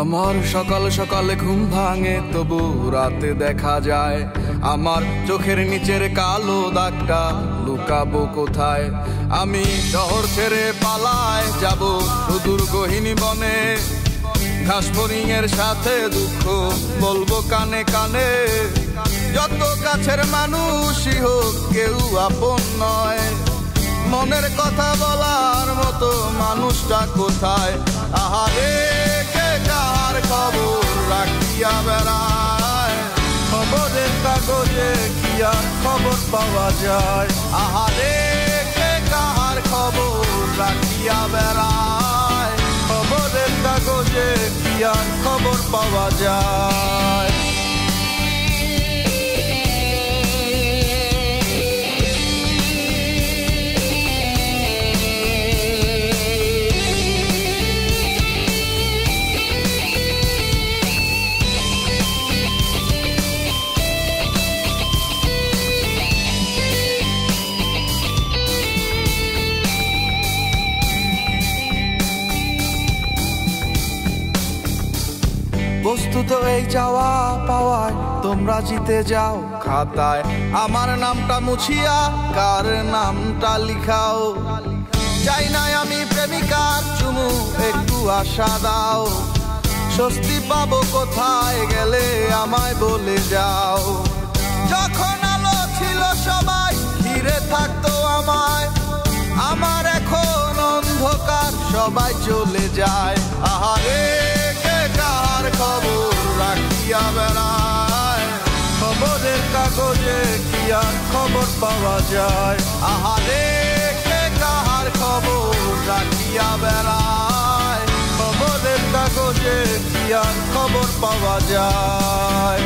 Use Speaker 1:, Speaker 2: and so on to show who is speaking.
Speaker 1: আমার সকাল সকালে ঘুম ভাঙে, তবু রাতে দেখা যায় আমার চোখের নিচের কালো দাগটা লুকাবো কোথায়। আমি শহর ছেড়ে পালায় যাব সুদূর গহীন বনে, ঘাস ফড়িং এর সাথে দুঃখ বলবো কানে কানে। যত কাছের মানুষই হোক কেউ আপন নয়, মনের কথা বলার মতো মানুষটা কোথায়। আহারে কে কার খবর রাখিয়া বেড়ায়,
Speaker 2: খবরের কাগজে কি আর খবর পাওয়া যায়।
Speaker 1: আহারে কে কার খবর রাখিয়া বেড়ায়,
Speaker 2: খবরের কাগজে কি আর খবর পাওয়া যায়।
Speaker 1: বস্তুত এই চাওয়া পাওয়ায় তোমরা জিতে যাও খাতায়, আমার নামটা মুছিয়া কার নামটা লিখাও। চাই না আমি প্রেমিকার চুমু, একটু আশা দাও। স্বস্তি পাবো কোথায় গেলে আমায় বলে যাও। যখন আলো ছিল সবাই ঘিরে থাকতো আমায়, আমার এখন অন্ধকার সবাই চলে যায়। আহারে কে কার খবর রাখিয়া বেড়ায়,
Speaker 2: খবরের কাগজে কি আর খবর পাওয়া যায়।
Speaker 1: আহারে কে কার খবর রাখিয়া বেড়ায়,
Speaker 2: খবরের কাগজে কি আর খবর পাওয়া যায়।